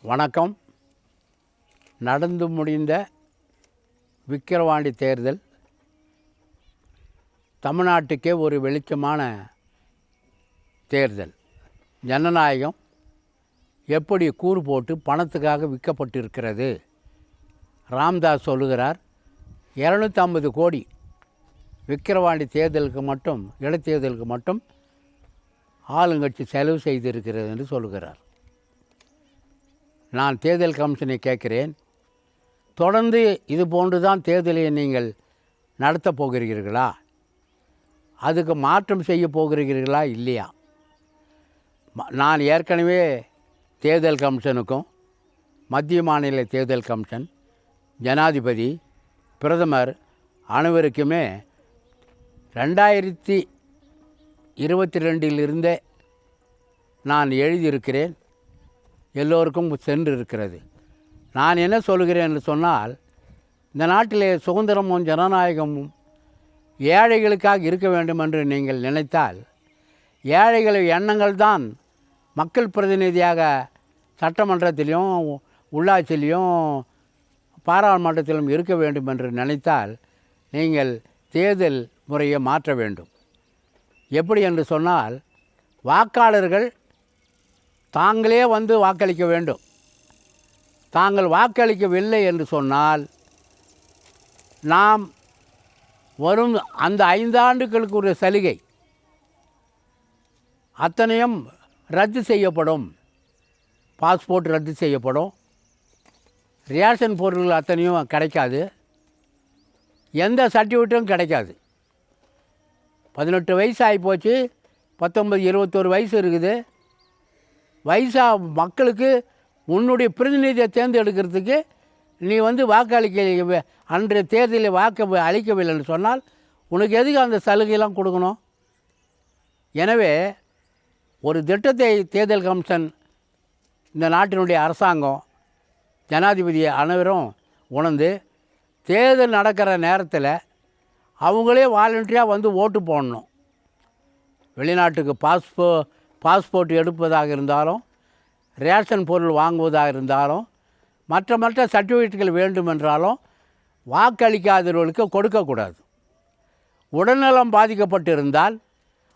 வணக்கம். நடந்து முடிந்த விக்கிரவாண்டி தேர்தல் தமிழ்நாட்டுக்கே ஒரு வெளிச்சமான தேர்தல். ஜனநாயகம் எப்படி கூறு போட்டு பணத்துக்காக விற்கப்பட்டிருக்கிறது. ராம்தாஸ் சொல்லுகிறார், 250 கோடி விக்கிரவாண்டி தேர்தலுக்கு மட்டும், இடைத்தேர்தலுக்கு மட்டும் ஆளுங்கட்சி செலவு செய்திருக்கிறது என்று சொல்லுகிறார். நான் தேர்தல் கமிஷனை கேட்கிறேன், தொடர்ந்து இது போன்று தான் தேர்தலை நீங்கள் நடத்தப் போகிறீர்களா? அதுக்கு மாற்றம் செய்ய போகிறீர்களா இல்லையா? நான் ஏற்கனவே தேர்தல் கமிஷனுக்கும், மத்திய மாநில தேர்தல் கமிஷன், ஜனாதிபதி, பிரதமர் அனைவருக்குமே 2022 நான் எழுதியிருக்கிறேன். எல்லோருக்கும் சென்று இருக்கிறது. நான் என்ன சொல்கிறேன் என்று சொன்னால், இந்த நாட்டிலே சுதந்திரமும் ஜனநாயகமும் ஏழைகளுக்காக இருக்க வேண்டும் என்று நீங்கள் நினைத்தால், ஏழைகள் எண்ணங்கள் தான் மக்கள் பிரதிநிதியாக சட்டமன்றத்திலும் உள்ளாட்சியிலும் பாராளுமன்றத்திலும் இருக்க வேண்டும் என்று நினைத்தால், நீங்கள் தேர்தல் முறையை மாற்ற வேண்டும். எப்படி என்று சொன்னால், வாக்காளர்கள் தாங்களே வந்து வாக்களிக்க வேண்டும். தாங்கள் வாக்களிக்கவில்லை என்று சொன்னால், நாம் வரும் அந்த 5 ஆண்டுகளுக்கு ஒரு சலுகை அத்தனையும் ரத்து செய்யப்படும். பாஸ்போர்ட் ரத்து செய்யப்படும். ரேஷன் பொருட்கள் அத்தனையும் கிடைக்காது. எந்த சர்டிஃபிகேட்டும் கிடைக்காது. 18 வயசு ஆகிப்போச்சு, 19, 21 வயசு இருக்குது. மக்களுக்கு உன்னுடைய பிரதிநிதியை தேர்ந்தெடுக்கிறதுக்கு நீ வந்து வாக்களிக்க, அன்றைய தேர்தலில் வாக்கு அளிக்கவில்லைன்னு சொன்னால் உனக்கு எதுக்கு அந்த சலுகையெல்லாம் கொடுக்கணும்? எனவே ஒரு திட்டத்தை தேர்தல் கமிஷன், இந்த நாட்டினுடைய அரசாங்கம், ஜனாதிபதி அனைவரும் உணர்ந்து, தேர்தல் நடக்கிற நேரத்தில் அவங்களே வாலண்டரியாக வந்து ஓட்டு போடணும். வெளிநாட்டுக்கு பாஸ்போர்ட் எடுப்பதாக இருந்தாலும், ரேஷன் பொருள் வாங்குவதாக இருந்தாலும், மற்ற சர்டிஃபிகேட்டுகள் வேண்டுமென்றாலும் வாக்களிக்காதவர்களுக்கு கொடுக்கக்கூடாது. உடல்நலம் பாதிக்கப்பட்டிருந்தால்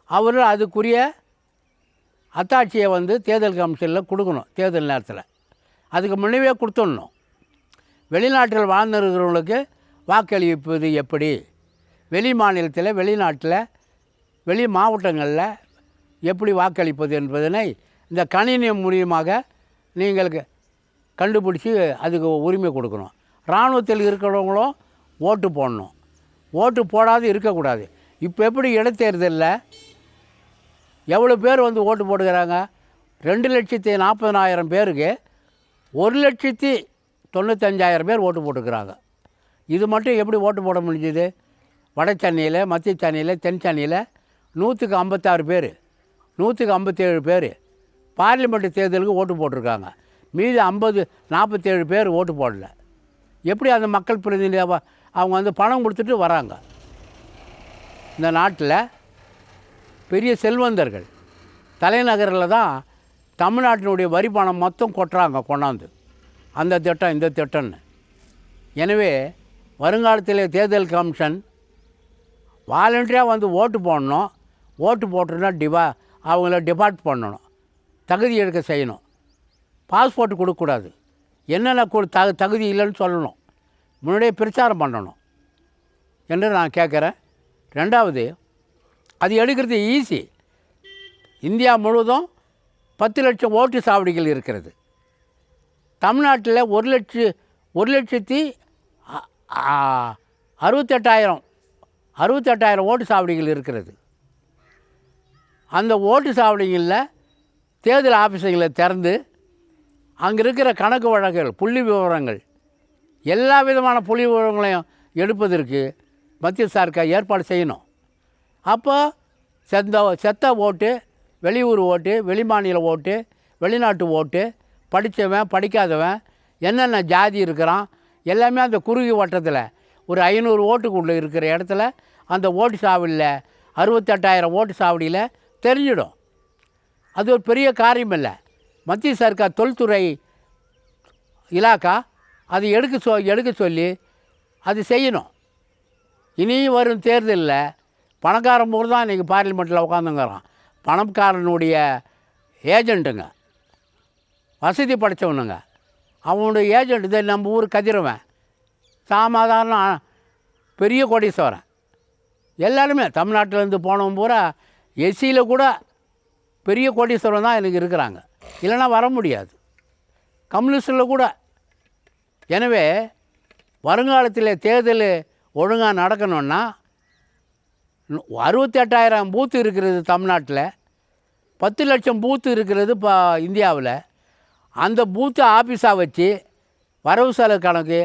அவர்கள் அதுக்குரிய அத்தாட்சியை வந்து தேர்தல் கமிஷனில் கொடுக்கணும். தேர்தல் நேரத்தில் அதுக்கு முன்னவே கொடுத்துடணும். வெளிநாட்டில் வாழ்ந்திருக்கிறவங்களுக்கு வாக்களிப்பது எப்படி, வெளி மாநிலத்தில், வெளிநாட்டில், வெளி மாவட்டங்களில் எப்படி வாக்களிப்பது என்பதனை இந்த கணினி மூலியமாக நீங்கள் கண்டுபிடிச்சி அதுக்கு உரிமை கொடுக்கணும். இராணுவத்தில் இருக்கிறவங்களும் ஓட்டு போடணும். ஓட்டு போடாது இருக்கக்கூடாது. இப்போ எப்படி இடைத்தேர்தலில் எவ்வளோ பேர் வந்து ஓட்டு போடுகிறாங்க? 2,40,000 பேருக்கு 1,95,000 பேர் ஓட்டு போட்டுக்கிறாங்க. இது மட்டும் எப்படி ஓட்டு போட முடிஞ்சுது? வட சென்னையில், மத்திய சென்னையில், தென் சென்னையில் 156 பேர், 157 பேர் பார்லிமெண்ட் தேர்தலுக்கு ஓட்டு போட்டிருக்காங்க. மீதி 47 பேர் ஓட்டு போடல. எப்படி அந்த மக்கள் பிரதிநிதி அவங்க வந்து பணம் கொடுத்துட்டு வராங்க? இந்த நாட்டில் பெரிய செல்வந்தர்கள் தலைநகரில் தான் தமிழ்நாட்டினுடைய வரி பணம் மொத்தம் கொண்டாந்து அந்த திட்டம் இந்த திட்டம்னு. எனவே வருங்காலத்தில் தேர்தல் கமிஷன் வாலண்டரியாக வந்து ஓட்டு போடணும். ஓட்டு போட்டுருந்தா அவங்கள டிபார்ட் பண்ணணும், தகுதி எடுக்க செய்யணும். பாஸ்போர்ட் கொடுக்கக்கூடாது. என்னென்ன தகுதி இல்லைன்னு சொல்லணும். முன்னாடியே பிரச்சாரம் பண்ணணும் என்று நான் கேட்குறேன். ரெண்டாவது, அது எடுக்கிறது ஈஸி. இந்தியா முழுவதும் 10 லட்சம் ஓட்டு சாவடிகள் இருக்கிறது. தமிழ்நாட்டில் 1,68,000 ஓட்டு சாவடிகள் இருக்கிறது. அந்த ஓட்டு சாவடிகளில் தேர்தல் ஆஃபீஸுகளை திறந்து அங்கே இருக்கிற கணக்கு வழக்குகள், புள்ளி விவரங்கள், எல்லா விதமான புள்ளி விவரங்களையும் எடுப்பதற்கு மத்திய சர்க்கார் ஏற்பாடு செய்யணும். அப்போ செத்த ஓட்டு, வெளியூர் ஓட்டு, வெளிமாநில ஓட்டு, வெளிநாட்டு ஓட்டு, படித்தவன் படிக்காதவன், என்னென்ன ஜாதி இருக்கிறான், எல்லாமே அந்த குறுகிய வட்டத்தில் ஒரு 500 ஓட்டுக்குள்ளே இருக்கிற இடத்துல அந்த ஓட்டு சாவடியில் 68,000 ஓட்டு சாவடியில் தெரிஞ்சிடும். அது ஒரு பெரிய காரியம் இல்லை. மத்திய சர்க்கார் தொல்துறை இலாக்கா அது எடுக்க சொல்லி அது செய்யணும். இனி வரும் தேர்தலில் பணக்காரன் போது தான் இன்றைக்கி பார்லிமெண்ட்டில் உட்காந்துங்கிறான். பணக்காரனுடைய ஏஜெண்ட்டுங்க, வசதி படைத்தவனுங்க, அவனுடைய ஏஜெண்ட் தான் நம்ம ஊர் கதிரவன், சாதாரண பெரிய கோடீஸ்வரன். எல்லாருமே தமிழ்நாட்டிலேருந்து போனவன் பூரா எஸ்சியில் கூட பெரிய கோடீஸ்வரன் தான் எனக்கு இருக்கிறாங்க, இல்லைன்னா வர முடியாது. கம்யூனிஸ்டில் கூட. எனவே வருங்காலத்தில் தேர்தல் ஒழுங்காக நடக்கணுன்னா 68,000 பூத்து இருக்கிறது தமிழ்நாட்டில், 10 லட்சம் பூத்து இருக்கிறது இப்போ இந்தியாவில். அந்த பூத்து ஆஃபீஸாக வச்சு வரவு செலவு கணக்கு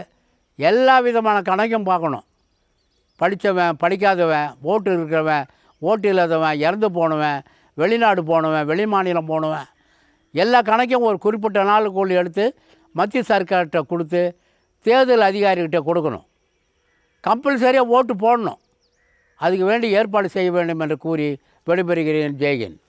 எல்லா விதமான கணக்கும் பார்க்கணும். படித்தவன், படிக்காதவன், ஓட்டு இருக்கிறவன், ஓட்டு இல்லாதவன், இறந்து போனவன், வெளிநாடு போனவன், வெளி மாநிலம் போனவன், எல்லா கணக்கையும் ஒரு குறிப்பிட்ட நாளுக்குள் எடுத்து மத்திய சர்க்கார்கிட்ட கொடுத்து தேர்தல் அதிகாரிகிட்ட கொடுக்கணும். கம்பல்சரியாக ஓட்டு போடணும். அதுக்கு வேண்டி ஏற்பாடு செய்ய வேண்டும் என்று கூறி விடைபெறுகிறேன். ஜெய்ஹிந்த்.